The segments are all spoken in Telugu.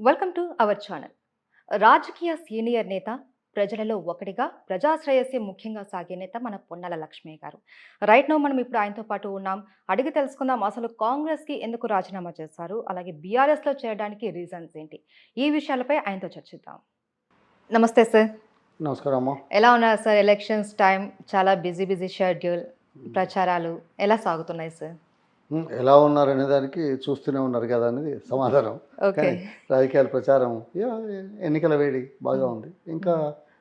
Welcome to our channel. రాజకీయ సీనియర్ నేత, ప్రజలలో ఒకటిగా ప్రజాశ్రేయస్సే ముఖ్యంగా సాగే నేత మన పొన్నాల లక్ష్మయ్య గారు. రైట్ నౌ మనం ఇప్పుడు ఆయనతో పాటు ఉన్నాం. అడిగి తెలుసుకుందాం అసలు కాంగ్రెస్‌కి ఎందుకు రాజీనామా చేశారు? అలాగే బీఆర్ఎస్‌లో చేరడానికి రీజన్స్ ఏంటి? ఈ విషయాలపై ఆయనతో చర్చిద్దాం. నమస్తే సార్. నమస్కారం అమ్మా. ఎలా ఉన్నారు సార్? ఎలక్షన్స్ టైమ్ చాలా బిజీ షెడ్యూల్. ప్రచారాలు ఎలా సాగుతున్నాయి సార్? ఎలా ఉన్నారనే దానికి చూస్తూనే ఉన్నారు కదా అనేది సమాధానం. ఓకే. కానీ రాజకీయాల ప్రచారం ఎన్నికల వేడి బాగా ఉంది. ఇంకా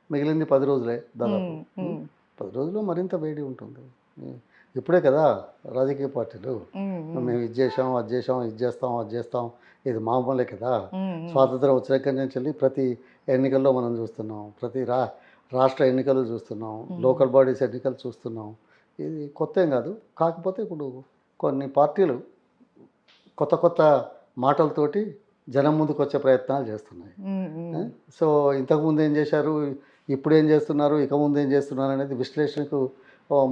మిగిలింది 10 రోజులే దాదాపు. 10 రోజుల్లో మరింత వేడి ఉంటుంది. ఇప్పుడే కదా రాజకీయ పార్టీలు మేము ఇది చేసాం, అది చేసాం, ఇది చేస్తాం, అది చేస్తాం, ఇది మామూలే కదా. స్వాతంత్రం వచ్చిన దగ్గర నుంచి వెళ్ళి ప్రతి ఎన్నికల్లో మనం చూస్తున్నాం, ప్రతి రాష్ట్ర ఎన్నికలు చూస్తున్నాం, లోకల్ బాడీస్ ఎన్నికలు చూస్తున్నాం. ఇది కొత్త ఏం కాదు. కాకపోతే ఇప్పుడు కొన్ని పార్టీలు కొత్త కొత్త మాటలతోటి జనం ముందుకు వచ్చే ప్రయత్నాలు చేస్తున్నాయి. సో ఇంతకుముందు ఏం చేశారు, ఇప్పుడు ఏం చేస్తున్నారు, ఇక ముందు ఏం చేస్తున్నారు అనేది విశ్లేషణకు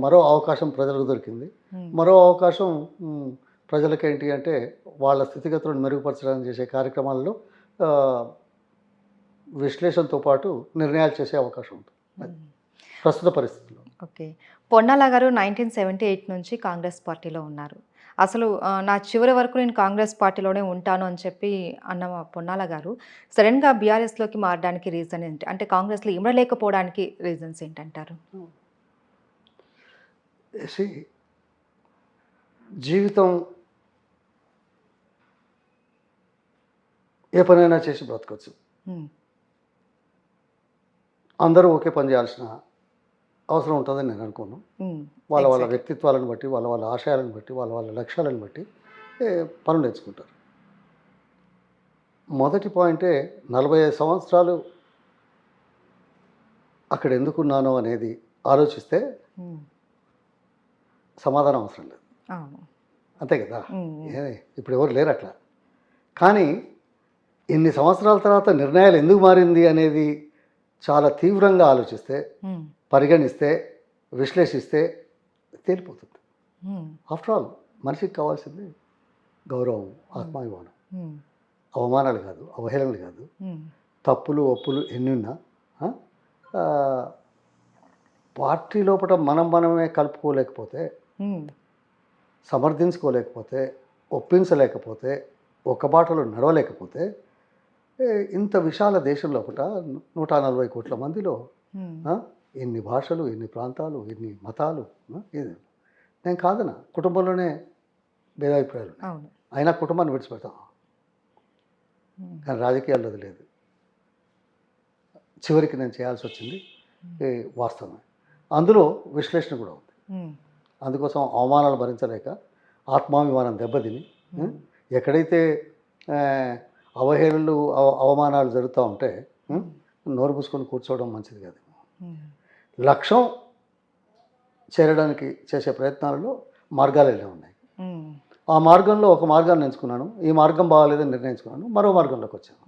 మరో అవకాశం ప్రజలకు దొరికింది. మరో అవకాశం ప్రజలకి ఏంటి అంటే వాళ్ళ స్థితిగతులను మెరుగుపరచడానికి చేసే కార్యక్రమాల్లో విశ్లేషణతో పాటు నిర్ణయాలు చేసే అవకాశం ఉంటుంది ప్రస్తుత పరిస్థితుల్లో. ఓకే. పొన్నాల గారు 1978 నుంచి కాంగ్రెస్ పార్టీలో ఉన్నారు. అసలు నా చివరి వరకు నేను కాంగ్రెస్ పార్టీలోనే ఉంటాను అని చెప్పి అన్న పొన్నాల గారు సడన్గా బీఆర్ఎస్లోకి మారడానికి రీజన్ ఏంటి? అంటే కాంగ్రెస్లో ఇమడలేకపోవడానికి రీజన్స్ ఏంటంటారు? జీవితం ఏ పనైనా చేసి బ్రతకొచ్చు. అందరూ ఒకే పని చేయాల్సిన అవసరం ఉంటుందని నేను అనుకోను. వాళ్ళ వాళ్ళ వ్యక్తిత్వాలను బట్టి, వాళ్ళ వాళ్ళ ఆశయాలను బట్టి, వాళ్ళ వాళ్ళ లక్ష్యాలను బట్టి పనులు నేర్చుకుంటారు. మొదటి పాయింటే 45 సంవత్సరాలు అక్కడ ఎందుకున్నానో అనేది ఆలోచిస్తే సమాధానం అవసరం లేదు. అంతే కదా. ఇప్పుడు ఎవరు లేరు అట్లా. కానీ ఇన్ని సంవత్సరాల తర్వాత నిర్ణయాలు ఎందుకు మారింది అనేది చాలా తీవ్రంగా ఆలోచిస్తే, పరిగణిస్తే, విశ్లేషిస్తే తేలిపోతుంది. ఆఫ్టర్ ఆల్ మనిషికి కావాల్సింది గౌరవం, ఆత్మాభిమానం, అవమానాలు కాదు, అవహేళనలు కాదు. తప్పులు ఒప్పులు ఎన్ని ఉన్నా పార్టీ లోపల మనమే కలుపుకోలేకపోతే, సమర్థించుకోలేకపోతే, ఒప్పించలేకపోతే, ఒక బాటలో నడవలేకపోతే ఇంత విశాల దేశం లోపల 140 కోట్ల మందిలో ఎన్ని భాషలు, ఎన్ని ప్రాంతాలు, ఎన్ని మతాలు, ఇది నేను కాదనా. కుటుంబంలోనే భేదాభిప్రాయాలు అయినా కుటుంబాన్ని విడిచిపెడతాం. కానీ రాజకీయాల్లో అది లేదు. చివరికి నేను చేయాల్సి వచ్చింది వాస్తవమే. అందులో విశ్లేషణ కూడా ఉంది. అందుకోసం అవమానాలు భరించలేక ఆత్మాభిమానం దెబ్బతిని ఎక్కడైతే అవహేళనలు, అవమానాలు జరుగుతూ ఉంటే నోరు మూసుకొని కూర్చోవడం మంచిది కాదు. లక్ష్యం చేరడానికి చేసే ప్రయత్నాలలో మార్గాలు ఎలా ఉన్నాయి. ఆ మార్గంలో ఒక మార్గాన్ని ఎంచుకున్నాను. ఈ మార్గం బాగాలేదని నిర్ణయించుకున్నాను. మరో మార్గంలోకి వచ్చాను.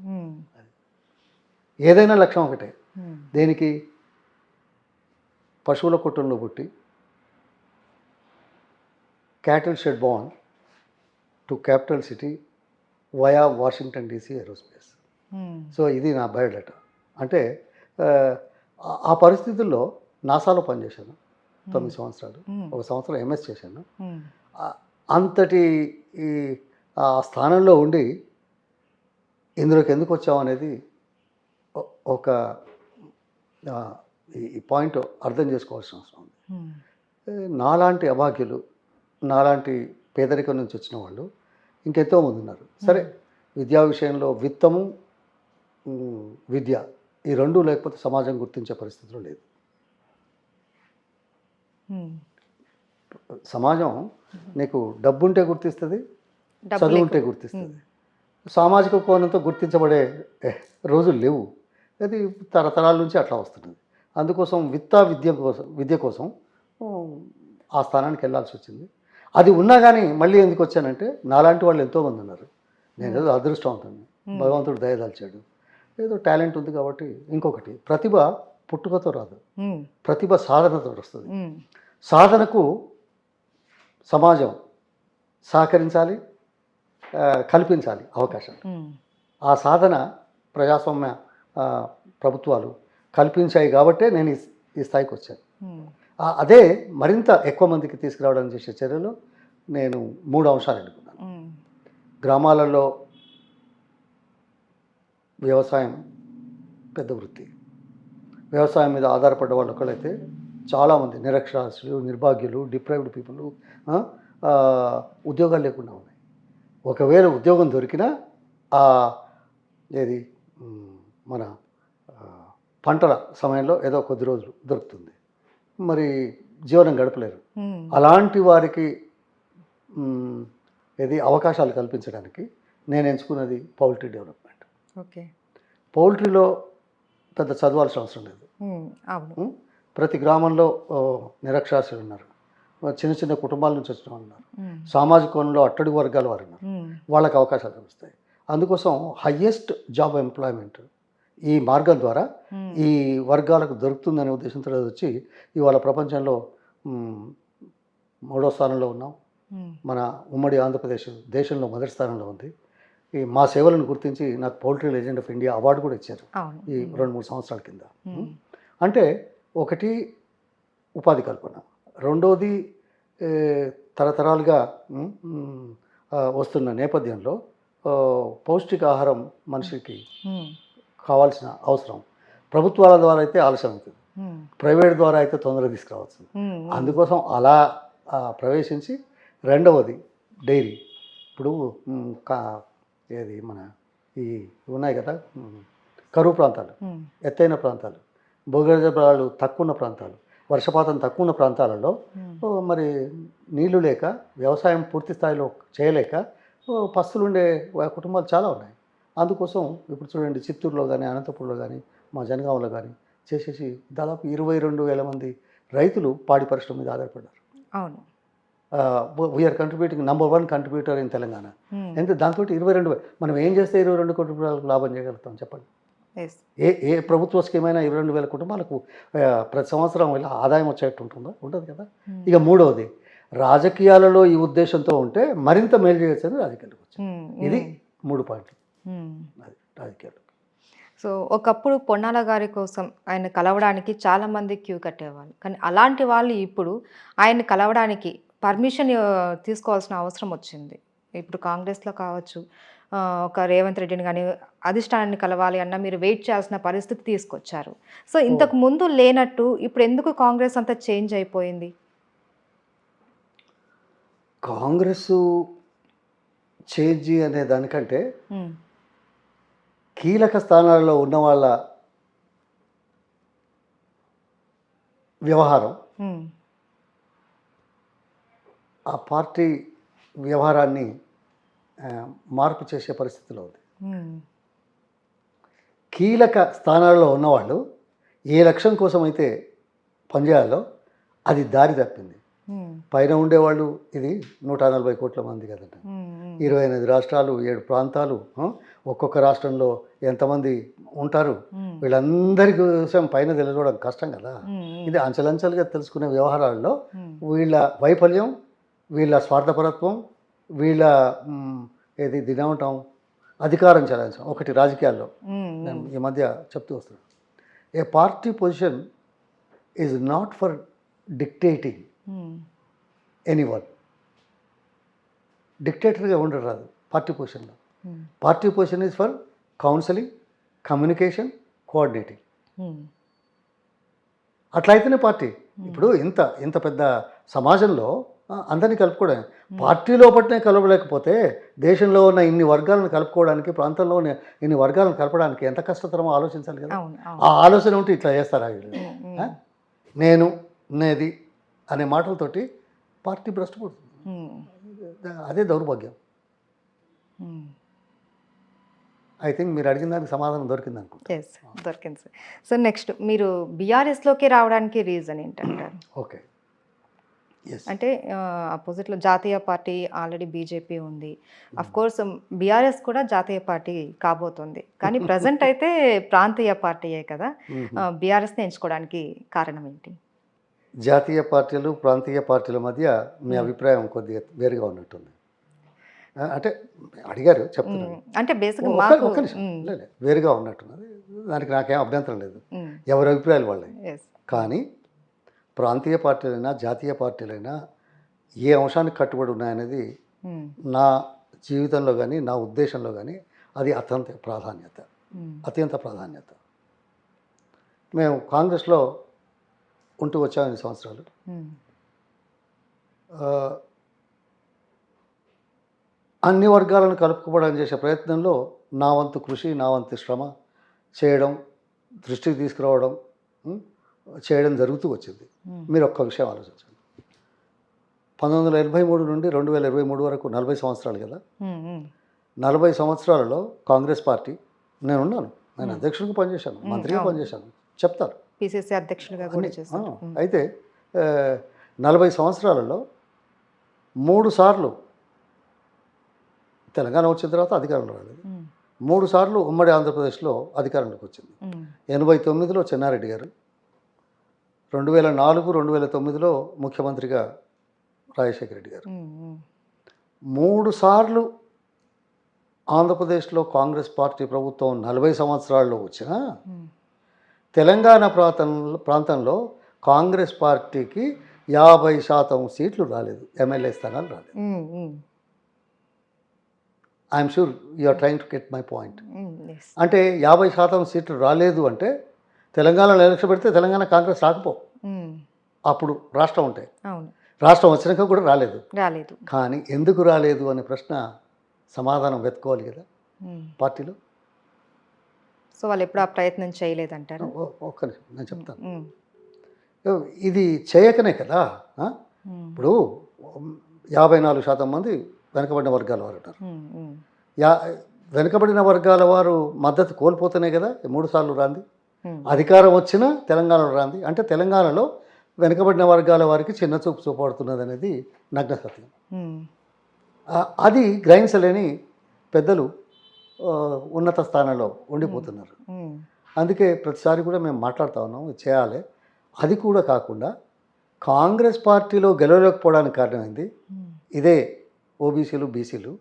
ఏదైనా లక్ష్యం ఒకటే. దేనికి? పశువుల కుటుంబంలో పుట్టి cattle shed bond to capital city via Washington DC aerospace. So ఇది నా బయోడేటా. అంటే ఆ పరిస్థితుల్లో నాసాలో పనిచేశాను 9 సంవత్సరాలు. 1 సంవత్సరం ఎంఎస్ చేశాను. అంతటి ఆ స్థానంలో ఉండి ఇందులోకి ఎందుకు వచ్చామనేది ఒక ఈ పాయింట్ అర్థం చేసుకోవాల్సిన అవసరం ఉంది. నాలాంటి అభాగ్యులు, నాలాంటి పేదరికం నుంచి వచ్చిన వాళ్ళు ఇంకెంతో మంది ఉన్నారు. సరే, విద్యా విషయంలో విత్తము, విద్య ఈ రెండు లేకపోతే సమాజం గుర్తించే పరిస్థితిలో లేదు. సమాజం నీకు డబ్బు ఉంటే గుర్తిస్తుంది, చదువు ఉంటే గుర్తిస్తుంది. సామాజిక కోణంతో గుర్తించబడే రోజులు లేవు. అది తరతరాల నుంచి అట్లా వస్తున్నది. అందుకోసం విద్య కోసం ఆ స్థానానికి వెళ్ళాల్సి వచ్చింది. అది ఉన్నా కానీ మళ్ళీ ఎందుకు వచ్చానంటే నాలాంటి వాళ్ళు ఎంతోమంది ఉన్నారు. నేను ఏదో అదృష్టవంతుని, భగవంతుడు దయదాల్చాడు, ఏదో టాలెంట్ ఉంది కాబట్టి. ఇంకొకటి, ప్రతిభ పుట్టుకతో రాదు, ప్రతిభ సాధనతో వస్తుంది. సాధనకు సమాజం సహకరించాలి, కల్పించాలి అవకాశం. ఆ సాధన ప్రజాస్వామ్య ఆ, ప్రభుత్వాలు కల్పించాయి కాబట్టే నేను ఈ స్థాయికి వచ్చాను. అదే మరింత ఎక్కువ మందికి తీసుకురావడానికి చేసే చర్యలో నేను 3 అంశాలు ఎన్నుకున్నాను. గ్రామాలలో వ్యవసాయం పెద్ద వృత్తి. వ్యవసాయం మీద ఆధారపడ్డ వాళ్ళు ఒకళ్ళైతే చాలామంది నిరక్షరాస్యులు, నిర్భాగ్యులు, డిప్రైవ్డ్ పీపుల్ ఉద్యోగాలు లేకుండా ఉన్నాయి. ఒకవేళ ఉద్యోగం దొరికినా ఏది మన పంటల సమయంలో ఏదో కొద్ది రోజులు దొరుకుతుంది, మరి జీవనం గడపలేరు. అలాంటి వారికి ఏది అవకాశాలు కల్పించడానికి నేను ఎంచుకున్నది పౌల్ట్రీ డెవలప్మెంట్. ఓకే. పౌల్ట్రీలో పెద్ద చదవాల్సిన అవసరం లేదు. ప్రతి గ్రామంలో నిరక్షరాస్యులు ఉన్నారు, చిన్న చిన్న కుటుంబాల నుంచి వచ్చిన వాళ్ళు ఉన్నారు, సామాజిక కోణంలో అట్టడుగు వర్గాల వారు ఉన్నారు, వాళ్ళకి అవకాశాలు లభిస్తాయి. అందుకోసం హయ్యెస్ట్ జాబ్ ఎంప్లాయ్మెంట్ ఈ మార్గం ద్వారా ఈ వర్గాలకు దొరుకుతుందనే ఉద్దేశంతో వచ్చి ఇవాళ ప్రపంచంలో 3వ స్థానంలో ఉన్నాం. మన ఉమ్మడి ఆంధ్రప్రదేశ్ దేశంలో మొదటి స్థానంలో ఉంది. ఈ మా సేవలను గుర్తించి నాకు poultry legend of India award కూడా ఇచ్చారు ఈ 2-3 సంవత్సరాల కింద. అంటే ఒకటి ఉపాధి కల్పన, రెండోది తరతరాలుగా వస్తున్న నేపథ్యంలో పౌష్టికాహారం మనిషికి కావాల్సిన అవసరం ప్రభుత్వాల ద్వారా అయితే ఆలస్యం అవుతుంది, ప్రైవేట్ ద్వారా అయితే తొందరగా తీసుకురావచ్చు. అందుకోసం అలా ప్రవేశించి రెండవది డైరీ. ఇప్పుడు ఏది మన ఈ ఉన్నాయి కదా కరువు ప్రాంతాలు, ఎత్తైన ప్రాంతాలు, భూగర్భ జలాలు తక్కువ ఉన్న ప్రాంతాలు, వర్షపాతం తక్కువ ఉన్న ప్రాంతాలలో మరి నీళ్లు లేక వ్యవసాయం పూర్తి స్థాయిలో చేయలేక పస్తులుండే కుటుంబాలు చాలా ఉన్నాయి. అందుకోసం ఇప్పుడు చూడండి, చిత్తూరులో కానీ అనంతపూర్లో కానీ మా జనగాంలో కానీ చేసేసి దాదాపు 22,000 మంది రైతులు పాడి పరిశ్రమ మీద ఆధారపడ్డారు. అవును. We are contributing number 1 contributor in Telangana. ఎందుకంటే దాంతో 22,000 మనం ఏం చేస్తే 22 కోట్ల రూపాయలకు లాభం చేయగలుగుతాం చెప్పండి? ఏ ప్రభుత్వ స్కీమ్ అయినా 22,000 కుటుంబాలకు ప్రతి సంవత్సరం ఇలా ఆదాయం వచ్చేట్టు ఉంటుందా? ఉండదు కదా. ఇక మూడవది రాజకీయాలలో ఈ ఉద్దేశంతో ఉంటే మరింత మేలు చేయొచ్చని రాజకీయాలకు వచ్చాయి. ఇది 3 పాయింట్లు రాజకీయాలు. సో ఒకప్పుడు పొన్నాల గారి కోసం ఆయన కలవడానికి చాలామంది క్యూ కట్టేవాళ్ళు, కానీ అలాంటి వాళ్ళు ఇప్పుడు ఆయన కలవడానికి పర్మిషన్ తీసుకోవాల్సిన అవసరం వచ్చింది. ఇప్పుడు కాంగ్రెస్లో కావచ్చు, ఒక రేవంత్ రెడ్డిని కానీ అధిష్టానాన్ని కలవాలి అన్న మీరు వెయిట్ చేయాల్సిన పరిస్థితి తీసుకొచ్చారు. సో ఇంతకు ముందు లేనట్టు ఇప్పుడు ఎందుకు కాంగ్రెస్ అంతా చేంజ్ అయిపోయింది? కాంగ్రెస్ చేంజ్ అనే దానికంటే కీలక స్థానాలలో ఉన్న వాళ్ళ వ్యవహారం ఆ పార్టీ వ్యవహారాన్ని మార్పు చేసే పరిస్థితిలో ఉంది. కీలక స్థానాల్లో ఉన్నవాళ్ళు ఏ లక్ష్యం కోసం అయితే పనిచేయాలో అది దారి తప్పింది. పైన ఉండేవాళ్ళు ఇది 140 కోట్ల మంది కదండి, 28 రాష్ట్రాలు, 7 ప్రాంతాలు, ఒక్కొక్క రాష్ట్రంలో ఎంతమంది ఉంటారు, వీళ్ళందరి కోసం పైన తెలియడం కష్టం కదా. ఇది అంచెలంచెలుగా తెలుసుకునే వ్యవహారాల్లో వీళ్ళ వైఫల్యం, వీళ్ళ స్వార్థపరత్వం, వీళ్ళ ఏది దినవటం, అధికారం చెలాయించడం ఒకటి రాజకీయాల్లో నేను ఈ మధ్య చెప్తూ వస్తున్నాను. A party position is not for dictating anyone. డిక్టేటర్గా ఉండరాదు పార్టీ పొజిషన్లో. Party position is for counselling, communication, coordinating. అట్లయితేనే పార్టీ. ఇప్పుడు ఇంత పెద్ద సమాజంలో అందరినీ కలుపుకోవడం, పార్టీ లోపలనే కలవలేకపోతే దేశంలో ఉన్న ఇన్ని వర్గాలను కలుపుకోవడానికి, ప్రాంతంలో ఉన్న ఇన్ని వర్గాలను కలపడానికి ఎంత కష్టతరమో ఆలోచించాలి కదా. ఆ ఆలోచన ఉంటే ఇట్లా చేస్తారా? నేను నేది అనే మాటలతోటి పార్టీ భ్రష్టపడుతుంది. అదే దౌర్భాగ్యం. ఐ థింక్ మీరు అడిగిన దానికి సమాధానం దొరికింది అనుకుంటా. దొరికింది సార్. సో నెక్స్ట్ మీరు బీఆర్ఎస్లోకి రావడానికి రీజన్ ఏంటంటారు? ఓకే, అంటే అపోజిట్లో జాతీయ పార్టీ ఆల్రెడీ బీజేపీ ఉంది, అఫ్ కోర్స్ బీఆర్ఎస్ కూడా జాతీయ పార్టీ కాబోతుంది, కానీ ప్రజెంట్ అయితే ప్రాంతీయ పార్టీయే కదా. బీఆర్ఎస్ని ఎంచుకోవడానికి కారణం ఏంటి? జాతీయ పార్టీలు ప్రాంతీయ పార్టీల మధ్య మీ అభిప్రాయం కొద్దిగా వేరుగా ఉన్నట్టుంది. అంటే అడిగారు చెప్తున్నాను. అంటే బేసిక్ ఒక్క మాకు ఒక్క నిమిషం లేదు వేరుగా ఉన్నట్టున్నది. దానికి నాకేం అభ్యంతరం లేదు. ఉమ్, ఎవరి అభిప్రాయాలు వాళ్ళవి. yes. కానీ ప్రాంతీయ పార్టీలైనా జాతీయ పార్టీలైనా ఏ అంశానికి కట్టుబడి ఉన్నాయనేది ఉమ్, నా జీవితంలో కానీ నా ఉద్దేశంలో కానీ అది అత్యంత ప్రాధాన్యత. ఉమ్, అత్యంత ప్రాధాన్యత. మేము కాంగ్రెస్లో ఉంటూ వచ్చాము 8 సంవత్సరాలు. ఉమ్, ఆ, అన్ని వర్గాలను కలుపుకోవడానికి చేసే ప్రయత్నంలో నా వంతు కృషి నా వంతు శ్రమ చేయడం దృష్టికి తీసుకురావడం చేయడం జరుగుతూ వచ్చింది. ఉమ్, మీరు ఒక్క విషయం ఆలోచించండి. 1983 నుండి 2023 వరకు 40 సంవత్సరాలు కదా. ఉమ్, ఉమ్, 40 సంవత్సరాలలో కాంగ్రెస్ పార్టీ నేనున్నాను. నేను అధ్యక్షుడిగా పనిచేశాను, మంత్రిగా అవును. పనిచేశాను, చెప్తారు. పిసిసి అధ్యక్షులుగా కూడా చేశారు. అయితే 40 సంవత్సరాలలో 3 సార్లు తెలంగాణ వచ్చిన తర్వాత అధికారంలో రాలేదు. 3 సార్లు ఉమ్మడి ఆంధ్రప్రదేశ్లో అధికారంలోకి వచ్చింది. 89లో చెన్నారెడ్డి గారు, 2004, 2009లో ముఖ్యమంత్రిగా రాజశేఖర రెడ్డి గారు. 3 సార్లు ఆంధ్రప్రదేశ్లో కాంగ్రెస్ పార్టీ ప్రభుత్వం 40 సంవత్సరాల్లో వచ్చినా తెలంగాణ ప్రాంతంలో కాంగ్రెస్ పార్టీకి 50% సీట్లు రాలేదు, ఎమ్మెల్యే స్థానాలు రాలేదు. I'm sure you are trying to get my point. అంటే 50% సీట్లు రాలేదు అంటే తెలంగాణలో ఎలక్షన్ పెడితే తెలంగాణ కాంగ్రెస్ రాకపో, అప్పుడు రాష్ట్రం ఉంటాయి. అవును, రాష్ట్రం వచ్చినాక కూడా రాలేదు. రాలేదు. కానీ ఎందుకు రాలేదు అనే ప్రశ్న సమాధానం వెతుక్కోవాలి కదా పార్టీలో. సో వాళ్ళు ఎప్పుడు ఆ ప్రయత్నం చేయలేదంటారు. ఒక్క నిమిషం నేను చెప్తాను. ఇది చేయకనే కదా. ఇప్పుడు 54% మంది వెనకబడిన వర్గాల వారు ఉన్నారు. వెనకబడిన వర్గాల వారు మద్దతు కోల్పోతేనే కదా 3 సార్లు రాంది. అధికారం వచ్చినా తెలంగాణలో రాంది. అంటే తెలంగాణలో వెనకబడిన వర్గాల వారికి చిన్న చూపు చూపడుతున్నది అనేది నగ్న సత్యం. అది గ్రహించలేని పెద్దలు ఉన్నత స్థానంలో ఉండిపోతున్నారు. అందుకే ప్రతిసారి కూడా మేము మాట్లాడుతూ ఉన్నాం, చేయాలి. అది కూడా కాకుండా కాంగ్రెస్ పార్టీలో గెలవలేకపోవడానికి కారణమైంది ఇదే ఓబీసీలు బీసీలు.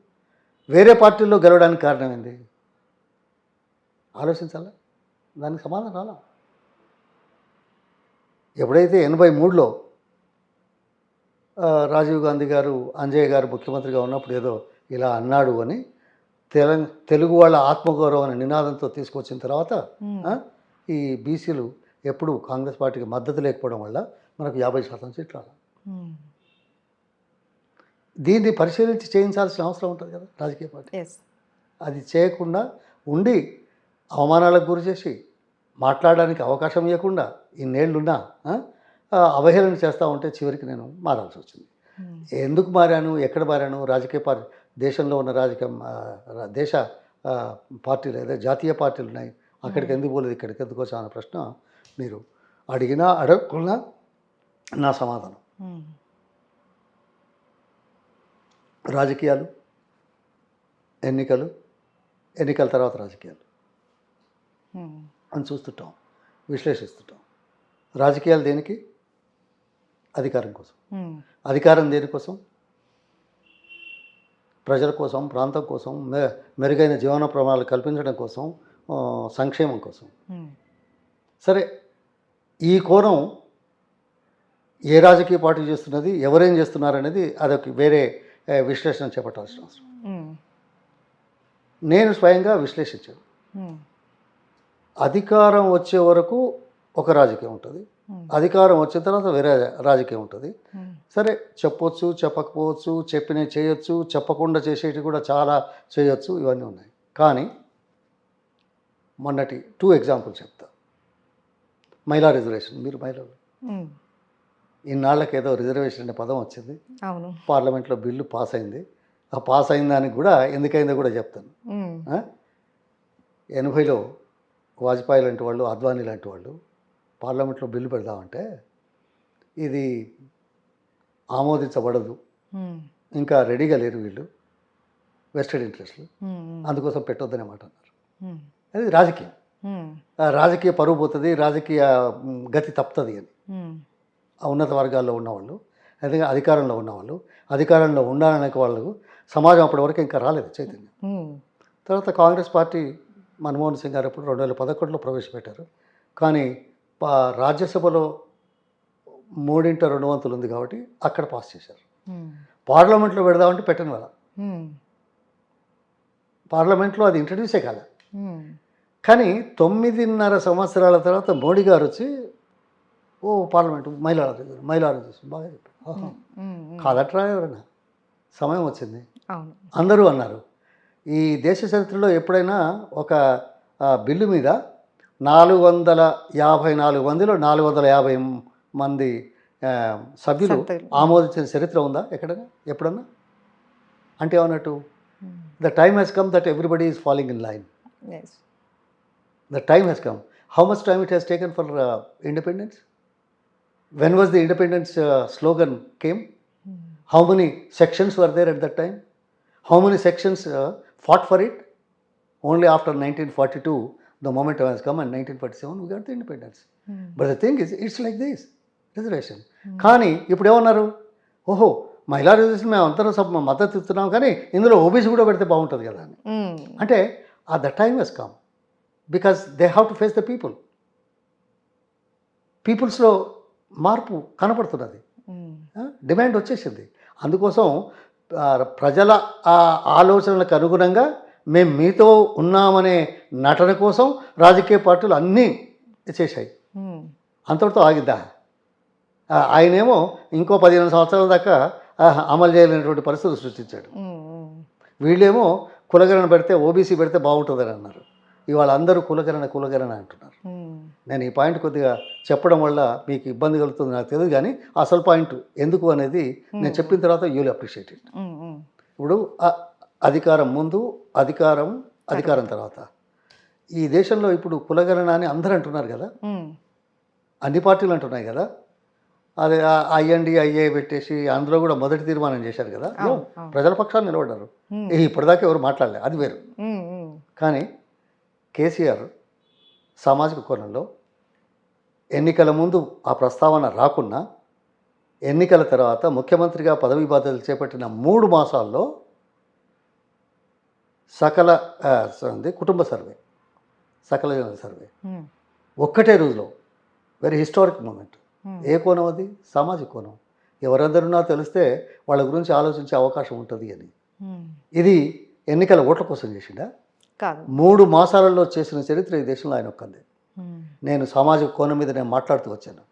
వేరే పార్టీల్లో గెలవడానికి కారణమైంది ఆలోచించాలా, దానికి సమాధానం రాలా. ఎప్పుడైతే 83లో రాజీవ్ గాంధీ గారు అంజయ్య గారు ముఖ్యమంత్రిగా ఉన్నప్పుడు ఏదో ఇలా అన్నాడు అని తెలుగు వాళ్ళ ఆత్మగౌరవం అనే నినాదంతో తీసుకొచ్చిన తర్వాత ఈ బీసీలు ఎప్పుడు కాంగ్రెస్ పార్టీకి మద్దతు లేకపోవడం వల్ల మనకు 50% సీట్లు రాలి. దీన్ని పరిశీలించి చేయించాల్సిన అవసరం ఉంటుంది కదా రాజకీయ పార్టీ. అది చేయకుండా ఉండి అవమానాలకు గురి చేసి మాట్లాడడానికి అవకాశం ఇవ్వకుండా ఇన్నేళ్లున్నా అవహేళన చేస్తూ ఉంటే చివరికి నేను మారాల్సి వచ్చింది. ఎందుకు మారాను, ఎక్కడ మారాను, రాజకీయ పార్టీ దేశంలో ఉన్న దేశ పార్టీలు ఏదో జాతీయ పార్టీలు ఉన్నాయి, అక్కడికి ఎందుకు పోలేదు, ఇక్కడికి ఎందుకు వచ్చా అనే ప్రశ్న మీరు అడిగినా అడగకుండా నా సమాధానం రాజకీయాలు, ఎన్నికల తర్వాత రాజకీయాలు అని చూస్తుంటాం, విశ్లేషిస్తుంటాం. రాజకీయాలు దేనికి? అధికారం కోసం. అధికారం దేనికోసం? ప్రజల కోసం, ప్రాంతం కోసం, మెరుగైన జీవన ప్రమాణాలు కల్పించడం కోసం, సంక్షేమం కోసం. సరే, ఈ కోణం ఏ రాజకీయ పార్టీ చేస్తున్నది, ఎవరేం చేస్తున్నారనేది అదొక వేరే విశ్లేషణ చేపట్టాల్సిన అవసరం. నేను స్వయంగా విశ్లేషించాను. అధికారం వచ్చే వరకు ఒక రాజకీయం ఉంటుంది, అధికారం వచ్చిన తర్వాత వేరే రాజకీయం ఉంటుంది. సరే, చెప్పొచ్చు, చెప్పకపోవచ్చు, చెప్పినవి చేయొచ్చు, చెప్పకుండా చేసేవి కూడా చాలా చేయొచ్చు, ఇవన్నీ ఉన్నాయి. కానీ మొన్నటి 2 ఎగ్జాంపుల్ చెప్తా. మహిళా రిజర్వేషన్. మీరు మహిళలు ఇన్నాళ్ళకి ఏదో రిజర్వేషన్ అనే పదం వచ్చింది, అవును, పార్లమెంట్లో బిల్లు పాస్ అయింది. ఆ పాస్ అయిన దానికి కూడా ఎందుకైందో కూడా చెప్తాను. 80లో వాజ్పేయి లాంటి వాళ్ళు, అద్వానీ లాంటి వాళ్ళు పార్లమెంట్లో బిల్లు పెడదామంటే ఇది ఆమోదించబడదు, ఇంకా రెడీగా లేరు వీళ్ళు, వెస్టెడ్ ఇంట్రెస్ట్లు, అందుకోసం పెట్టొద్దనే మాట అన్నారు. అది రాజకీయం. రాజకీయ పరువు పోతుంది, రాజకీయ గతి తప్పుతుంది అని ఆ ఉన్నత వర్గాల్లో ఉన్నవాళ్ళు, అదే అధికారంలో ఉన్నవాళ్ళు, అధికారంలో ఉండాలనే వాళ్ళకు సమాజం అప్పటి వరకు ఇంకా రాలేదు చైతన్యం. ఉమ్, తర్వాత కాంగ్రెస్ పార్టీ మన్మోహన్ సింగ్ గారు అప్పుడు 2011లో ప్రవేశపెట్టారు. కానీ రాజ్యసభలో 3/2 ఉంది కాబట్టి అక్కడ పాస్ చేశారు. ఉమ్, పార్లమెంట్లో పెడదామంటే పెట్టని వాళ్ళ ఉమ్, పార్లమెంట్లో అది ఇంట్రడ్యూసే కాలే. ఉమ్, కానీ 9.5 సంవత్సరాల తర్వాత మోడీ గారు వచ్చి పార్లమెంటు మహిళా రిజర్వేషన్ బాగా చెప్పారు. ఆహా, ఉమ్, ఉమ్, కాదట్రా ఎవరైనా, సమయం వచ్చింది అవును. అందరూ అన్నారు. ఈ దేశ చరిత్రలో ఎప్పుడైనా ఒక బిల్లు మీద 454 మందిలో 450 మంది సభ్యులు సంతకులు. ఆమోదించిన చరిత్ర ఉందా ఎక్కడైనా ఎప్పుడన్నా? అంటే ఏమన్నట్టు, um, the time has come that everybody is following in line. yes. The time has come. How much time it has taken for independence? When was the independence slogan came? Um, How many sections were there at that time? How many sections fought for it? Only after 1942, the momentum has come, and 1947 we got the independence. Um, But the thing is, it's like this, reservation. కానీ ఇప్పుడు ఏమన్నారు, ఓహో మహిళా రిజర్వేషన్ మేము అందరం మద్దతు ఇస్తున్నాం, కానీ ఇందులో ఓబీసీ కూడా పెడితే బాగుంటుంది కదా అని. ఉమ్, అంటే the time has come because they have to face the people. పీపుల్స్లో మార్పు కనపడుతున్నది, ఉమ్, డిమాండ్ వచ్చేసింది. అందుకోసం ప్రజల ఆలోచనలకు అనుగుణంగా మేము మీతో ఉన్నామనే నటన కోసం రాజకీయ పార్టీలు అన్నీ చేశాయి. ఉమ్, అంతటితో ఆగిద్దా? ఆయనేమో ఇంకో 15 సంవత్సరాల దాకా అమలు చేయలేనటువంటి పరిస్థితులు సృష్టించాడు. ఉమ్, ఉమ్, వీళ్ళేమో కులగణన పెడితే ఓబీసీ పెడితే బాగుంటుందని అన్నారు. ఇవాళ అందరూ కులగణన అంటున్నారు. ఉమ్, నేను ఈ పాయింట్ కొద్దిగా చెప్పడం వల్ల మీకు ఇబ్బంది కలుగుతుంది నాకు తెలియదు, కానీ అసలు పాయింట్ ఎందుకు అనేది నేను చెప్పిన తర్వాత యూ విల్ అప్రిషియేట్ ఇట్. ఉమ్, ఉమ్, ఇప్పుడు అధికారం ముందు, అధికారం తర్వాత. ఈ దేశంలో ఇప్పుడు కులగణన అని అందరూ అంటున్నారు కదా, ఉమ్, అన్ని పార్టీలు అంటున్నాయి కదా. అది ఐఏ పెట్టేసి అందులో కూడా మొదటి తీర్మానం చేశారు కదా, అవును, అవును. ప్రజల పక్షాన్ని నిలబడ్డారు. ఉమ్, ఇప్పటిదాకా ఎవరు మాట్లాడలే, అది వేరు. ఉమ్, ఉమ్, కానీ కేసీఆర్ సామాజిక కోణంలో ఎన్నికల ముందు ఆ ప్రస్తావన రాకున్నా, ఎన్నికల తర్వాత ముఖ్యమంత్రిగా పదవీ బాధ్యతలు చేపట్టిన 3 మాసాల్లో కుటుంబ సర్వే, సకల జన సర్వే ఉమ్, ఒక్కటే రోజులో, వెరీ హిస్టారిక్ మూమెంట్. ఉమ్, ఏ కోణం అది? సామాజిక కోణం. ఎవరెందరున్నా తెలిస్తే వాళ్ళ గురించి ఆలోచించే అవకాశం ఉంటుంది అని. ఉమ్, ఇది ఎన్నికల ఓట్ల కోసం చేసిండా? కాదు. 3 మాసాలలో చేసిన చరిత్ర ఈ దేశంలో ఆయన ఒక్కంది. ఉమ్, నేను సామాజిక కోణం మీద నేను మాట్లాడుతూ వచ్చాను.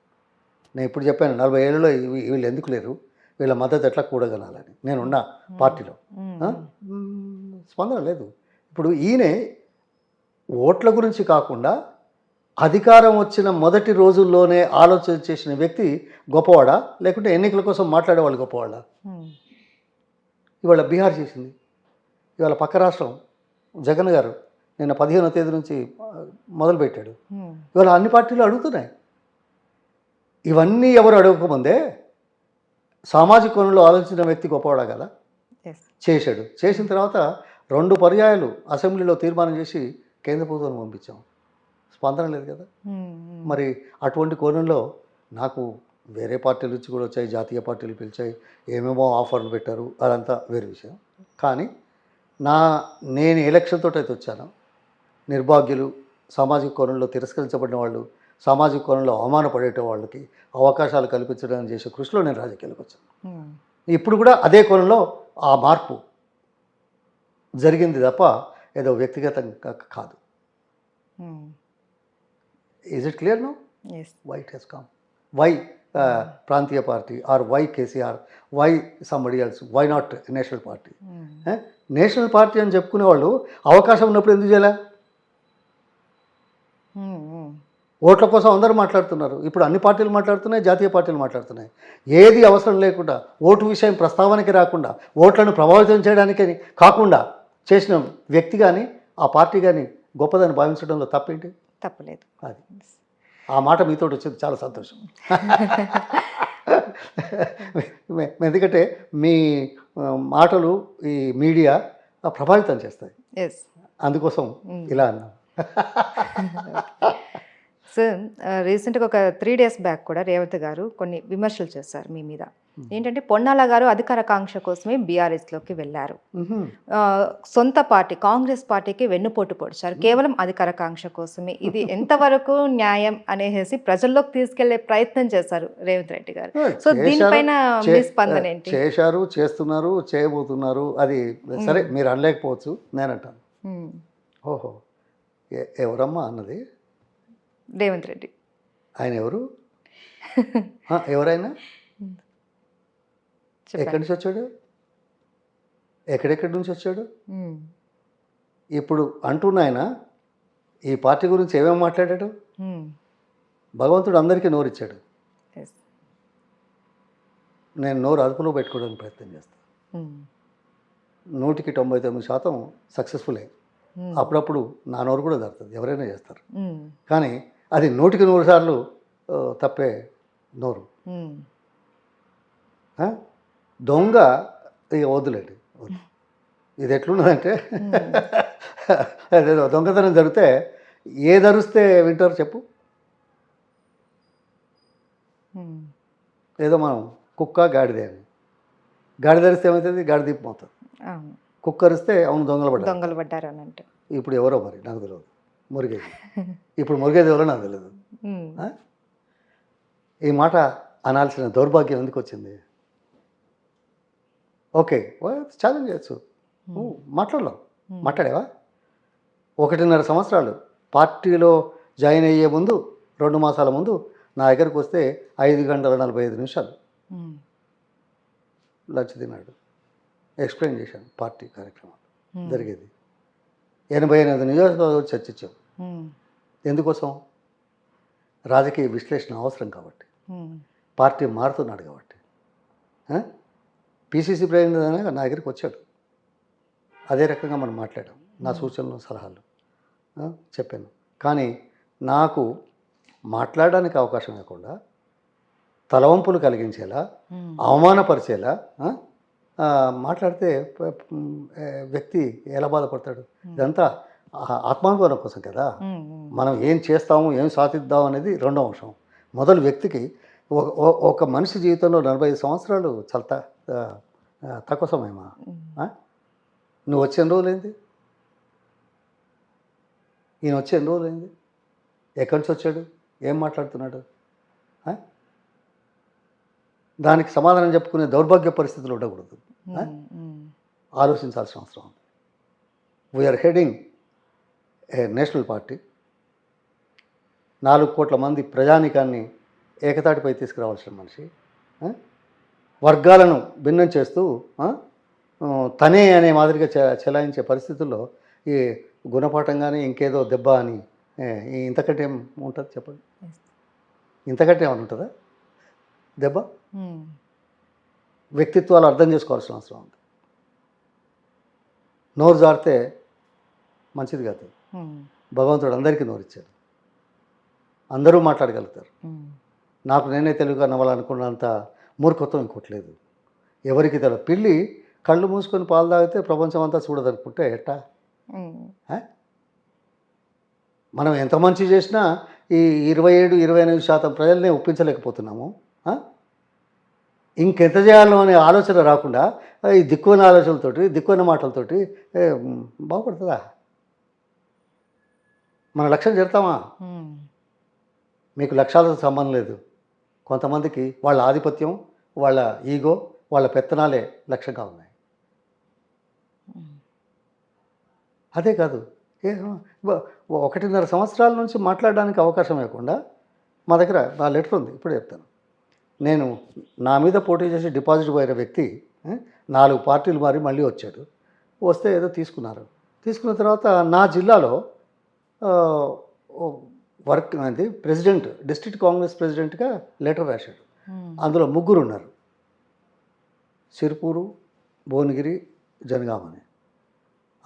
నేను ఇప్పుడు చెప్పాను 40 ఏళ్ళలో వీళ్ళు ఎందుకు లేరు, వీళ్ళ మద్దతు ఎట్లా కూడగలాలని. నేనున్నా పార్టీలో స్పందన లేదు. ఇప్పుడు ఈయనే ఓట్ల గురించి కాకుండా అధికారం వచ్చిన మొదటి రోజుల్లోనే ఆలోచన చేసిన వ్యక్తి గొప్పవాడా, లేకుంటే ఎన్నికల కోసం మాట్లాడేవాళ్ళు గొప్పవాడా? ఉమ్, ఇవాళ బీహార్ చేసింది, ఇవాళ పక్క రాష్ట్రం జగన్ గారు నిన్న 15వ తేదీ నుంచి మొదలుపెట్టాడు. ఉమ్, ఇవాళ అన్ని పార్టీలు అడుగుతున్నాయి. ఇవన్నీ ఎవరు అడగకముందే సామాజిక కోణంలో ఆలోచించిన వ్యక్తి గొప్పవాడా కదా? yes. చేశాడు. చేసిన తర్వాత 2 పర్యాయాలు అసెంబ్లీలో తీర్మానం చేసి కేంద్ర ప్రభుత్వం పంపించాం, స్పందన లేదు కదా. ఉమ్, ఉమ్, మరి అటువంటి కోణంలో నాకు వేరే పార్టీల నుంచి కూడా వచ్చాయి, జాతీయ పార్టీలు పిలిచాయి, ఏమేమో ఆఫర్లు పెట్టారు, అదంతా వేరే విషయం. కానీ నేను ఎలక్షన్ తోటి అయితే వచ్చాను. నిర్భాగ్యులు, సామాజిక కోణంలో తిరస్కరించబడిన వాళ్ళు, సామాజిక కోణంలో అవమానపడేట వాళ్ళకి అవకాశాలు కల్పించడానికి చేసే కృషిలో నేను రాజకీయాలకు వచ్చాను. ఉమ్, ఇప్పుడు కూడా అదే కోణంలో ఆ మార్పు జరిగింది తప్ప ఏదో వ్యక్తిగతంగా కాదు. Um, is it clear no? yes. Why it has come? Why ప్రాంతీయ party, or why KCR, why somebody else, why not national party? Um, national party అని చెప్పుకునే వాళ్ళు అవకాశం ఉన్నప్పుడు ఎందుకు చేయలే? ఉమ్, ఉమ్, ఓట్ల కోసం అందరూ మాట్లాడుతున్నారు. ఇప్పుడు అన్ని పార్టీలు మాట్లాడుతున్నాయి, జాతీయ పార్టీలు మాట్లాడుతున్నాయి. ఏది అవసరం లేకుండా, ఓటు విషయం ప్రస్తావనకి రాకుండా, ఓట్లను ప్రభావితం చేయడానికి కాకుండా చేసిన వ్యక్తి కానీ ఆ పార్టీ కానీ గొప్పదని భావించడంలో తప్పేంటి? తప్పలేదు. అది ఆ మాట మీతో వచ్చింది, చాలా సంతోషం. ఎందుకంటే మీ మాటలు ఈ మీడియా ప్రభావితం చేస్తాయి, ఎస్. అందుకోసం ఇలా అన్నాం. సార్ రీసెంట్గా ఒక 3 days బ్యాక్ కూడా రేవంత్ గారు కొన్ని విమర్శలు చేశారు మీ మీద. ఏంటంటే పొన్నాల గారు అధికార కాంక్ష కోసమే బీఆర్ఎస్లోకి వెళ్ళారు. మ్హూ. ఆ, సొంత పార్టీ కాంగ్రెస్ పార్టీకి వెన్నుపోటు పొడిచారు కేవలం అధికార కాంక్ష కోసమే. ఇది ఎంతవరకు న్యాయం అనేసి ప్రజల్లోకి తీసుకెళ్లే ప్రయత్నం చేశారు రేవంత్ రెడ్డి గారు. సో చేశారు, దీనిపైన చే- మీ స్పందన ఏంటి? చేశారు, చేస్తున్నారు, చేయబోతున్నారు. అది సరే, మీరు అనలేకపోవచ్చు, నేనంటాను. ఉమ్, ఓహో, ఎవరమ్మా అన్నది? రేవంత్ రెడ్డి. ఆయన ఎవరు? ఎవరైనా? ఎక్కడి చెప్పండి. నుంచి వచ్చాడు? ఎక్కడెక్కడి నుంచి వచ్చాడు? ఉమ్, ఇప్పుడు అంటున్న ఆయన ఈ పార్టీ గురించి ఏమేమి మాట్లాడాడు? ఉమ్, భగవంతుడు అందరికీ నోరిచ్చాడు. yes. నేను నోరు అదుపులో పెట్టుకోవడానికి ప్రయత్నం చేస్తాను. ఉమ్, 99% సక్సెస్ఫుల్లే. ఉమ్, అప్పుడప్పుడు నా నోరు కూడా జరుగుతుంది, ఎవరైనా చేస్తారు. ఉమ్, కానీ అది 100కి 100 సార్లు తప్పే నోరు. ఉమ్, ఆ? దొంగ ఇక వద్దులేండి, వద్దు. ఇది ఎట్లున్నదంటే అదేదో దొంగతనం జరిగితే ఏ ధరిస్తే వింటారు చెప్పు? ఉమ్, ఏదో మనం కుక్క గాడిదే అని, గాడి ధరిస్తే ఏమవుతుంది? గాడి దీపం అవుతుంది. అవును, కుక్క అరిస్తే అవును దొంగలు పడ్డారు. దొంగలు పడ్డారు అని అంటే. ఇప్పుడు ఎవరో మరి నాకు తెలియదు, మురిగేది. ఇప్పుడు మురిగేది ఎవరో నాకు తెలియదు. ఉమ్, ఆ? ఈ మాట అనాల్సిన దౌర్భాగ్యం ఎందుకు వచ్చింది? ఓకే, ఛాలెంజ్ చేయొచ్చు, మాట్లాడలేం. మాట్లాడేవా? 1.5 సంవత్సరాలు పార్టీలో జాయిన్ అయ్యే ముందు 2 మాసాల ముందు నా దగ్గరకు వస్తే 5 గంటల 45 నిమిషాలు ఉమ్, లంచ్ తిన్నాడు. ఎక్స్ప్లెయిన్ చేశాను పార్టీ కార్యక్రమాలు ఉమ్, జరిగేది. 88 నియోజకవర్గాలు చర్చించాం. ఉమ్, ఎందుకోసం? రాజకీయ విశ్లేషణ అవసరం కాబట్టి, ఉమ్, పార్టీ మారుతున్నాడు కాబట్టి. పిసిసి ప్రెసిడెంట్ అయినా నా దగ్గరికి వచ్చాడు, అదే రకంగా మనం మాట్లాడాం. నా సూచనలు సలహాలు చెప్పాను. కానీ నాకు మాట్లాడడానికి అవకాశం లేకుండా తలవంపులు కలిగించేలా, ఉమ్, అవమానపరిచేలా మాట్లాడితే వ్యక్తి ఎలా బాధపడతాడు? ఇదంతా ఆత్మానుభవం కోసం కదా. ఉమ్, ఉమ్, మనం ఏం చేస్తాము, ఏం సాధిద్దాం అనేది రెండో అంశం. మొదలు వ్యక్తికి ఒక మనిషి జీవితంలో 45 సంవత్సరాలు చాలా తక్కువ సమయమా? నువ్వు వచ్చి ఎన్ని రోజులైంది? ఈయన వచ్చి ఎన్ని రోజులైంది? ఎక్కడి నుంచి వచ్చాడు? ఏం మాట్లాడుతున్నాడు? దానికి సమాధానం చెప్పుకునే దౌర్భాగ్య పరిస్థితులు ఉండకూడదు. ఆలోచించాల్సిన అవసరం ఉంది. వీఆర్ హెడింగ్ ఏ నేషనల్ పార్టీ. 4 కోట్ల మంది ప్రజానీకాన్ని ఏకతాటిపై తీసుకురావాల్సిన మనిషి. వర్గాలను భిన్నం చేస్తూ తనే అనే మాదిరిగా చెలాయించే పరిస్థితుల్లో ఈ గుణపాఠం కానీ ఇంకేదో దెబ్బ అని ఇంతకంటే ఏం ఉంటుంది చెప్పండి? ఇంతకంటే ఏమైనా ఉంటుందా దెబ్బ? వ్యక్తిత్వాలు అర్థం చేసుకోవాల్సిన అవసరం ఉంది. నోరు జారితే మంచిది కాదు. భగవంతుడు అందరికీ నోరిచ్చాడు, అందరూ మాట్లాడగలుగుతారు. నాకు నేనే తెలుగుగా నవ్వాలనుకున్నంత మూర్ఖత్వం ఇంకోటి లేదు ఎవరికి తెలియదు. పిల్లి కళ్ళు మూసుకొని పాలు తాగితే ప్రపంచం అంతా చూడదనుకుంటే ఎట్టా? మనం ఎంత మంచి చేసినా ఈ 27-28% ప్రజల్ని ఒప్పించలేకపోతున్నాము. ఇంకెంత చేయాలో అనే ఆలోచన రాకుండా ఈ దిక్కువైన ఆలోచనలతోటి, దిక్కువైన మాటలతోటి బాగుపడుతుందా? మన లక్ష్యం చేరుతామా? మీకు లక్ష్యాలతో సంబంధం లేదు. కొంతమందికి వాళ్ళ ఆధిపత్యం, వాళ్ళ ఈగో, వాళ్ళ పెత్తనాలే లక్ష్యంగా ఉన్నాయి. అదే కాదు, 1.5 సంవత్సరాల నుంచి మాట్లాడడానికి అవకాశం లేకుండా మా దగ్గర నా లెటర్ ఉంది, ఇప్పుడు చెప్తాను. నేను నా మీద పోటీ చేసి డిపాజిట్ పోయిన వ్యక్తి 4 పార్టీలు మారి మళ్ళీ వచ్చాడు. వస్తే ఏదో తీసుకున్నారు. తీసుకున్న తర్వాత నా జిల్లాలో వర్క్ అది ప్రెసిడెంట్, డిస్ట్రిక్ట్ కాంగ్రెస్ ప్రెసిడెంట్గా లెటర్ రాశాడు. అందులో 3 ఉన్నారు, సిరిపూరు, భువనగిరి, జనగామని.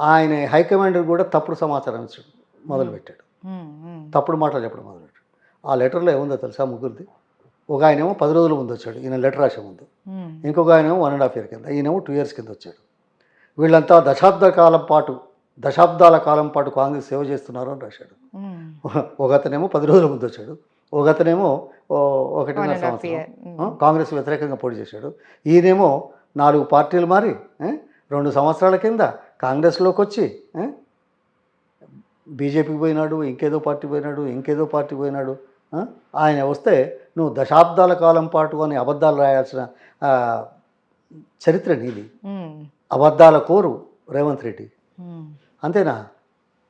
ఆయన హైకమాండ్ కూడా తప్పుడు సమాచారం ఇచ్చాడు, మొదలుపెట్టాడు. తప్పుడు మాటలు చెప్పడం మొదలుపెట్టాడు. ఆ లెటర్లో ఏముందో తెలుసా? 3ది. ఒక ఆయనేమో 10 రోజుల ముందు వచ్చాడు, ఈయన లెటర్ రాసే ముందు. ఇంకొక ఆయనేమో 1.5 year కింద, ఈయనేమో 2 years కింద వచ్చాడు. వీళ్ళంతా దశాబ్దాల కాలం పాటు కాంగ్రెస్ సేవ చేస్తున్నారు అని రాశాడు. ఒక అతనేమో 10 రోజుల ముందు వచ్చాడు, ఒకతనేమో వన్ 1.5 అండ్ హాఫ్ సంవత్సరం ఇయర్. కాంగ్రెస్ వ్యతిరేకంగా పోటీ చేశాడు. ఈయనేమో 4 పార్టీలు మారి 2 సంవత్సరాల కింద కాంగ్రెస్లోకి వచ్చి బీజేపీకి పోయినాడు, ఇంకేదో పార్టీ పోయినాడు, ఇంకేదో పార్టీ పోయినాడు. ఆయన వస్తే నువ్వు దశాబ్దాల కాలం పాటు అని అబద్ధాలు రాయాల్సిన ఆ, చరిత్ర నీది. అబద్ధాల కోరు రేవంత్ రెడ్డి. అంతేనా?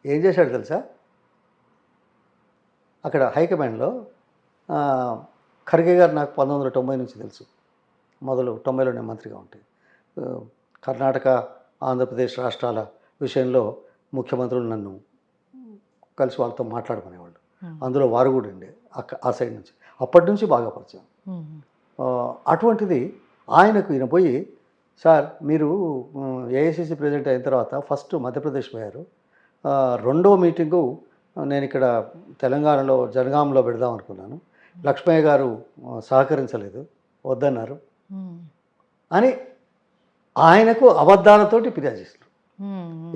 ఏం చేశాడు తెలుసా? అక్కడ హైకమాండ్లో ఖర్గే గారు నాకు 1990 నుంచి తెలుసు. మొదలు 90లో నేను మంత్రిగా ఉంటాయి. కర్ణాటక, ఆంధ్రప్రదేశ్ రాష్ట్రాల విషయంలో ముఖ్యమంత్రులు నన్ను కలిసి వాళ్ళతో మాట్లాడుకునేవాళ్ళు. అందులో వారు కూడా ఉండే ఆ సైడ్ నుంచి. అప్పటి నుంచి బాగా పరిచయం. అటువంటిది ఆయనకు ఈయన పోయి, సార్ మీరు ఏఐసిసి ప్రెసిడెంట్ అయిన తర్వాత ఫస్ట్ మధ్యప్రదేశ్ పోయారు, రెండో మీటింగు నేను ఇక్కడ తెలంగాణలో జనగాంలో పెడదాం అనుకున్నాను, లక్ష్మయ్య గారు సహకరించలేదు, వద్దన్నారు అని ఆయనకు అబద్ధాలతోటి ఫిర్యాదు చేస్తారు.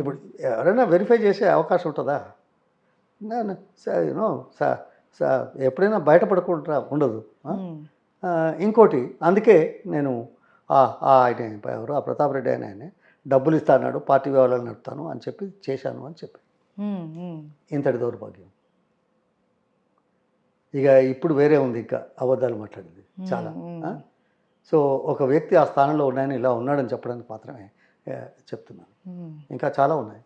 ఇప్పుడు ఎవరైనా వెరిఫై చేసే అవకాశం ఉంటుందా? యూనో ఎప్పుడైనా బయటపడకుండా ఉండదు. ఇంకోటి, అందుకే నేను ఆయన ఎవరు ఆ ప్రతాప్ రెడ్డి ఆయన డబ్బులు ఇస్తాడు, పార్టీ వ్యవహారాలు నడుపుతాను అని చెప్పి చేశాను అని చెప్పి ఇంతటి దౌర్భాగ్యం. ఇక ఇప్పుడు వేరే ఉంది, ఇంకా అబద్ధాలు మాట్లాడింది చాలా. సో ఒక వ్యక్తి ఆ స్థానంలో ఉన్నాయని ఇలా ఉన్నాడని చెప్పడానికి మాత్రమే చెప్తున్నాను. ఇంకా చాలా ఉన్నాయి.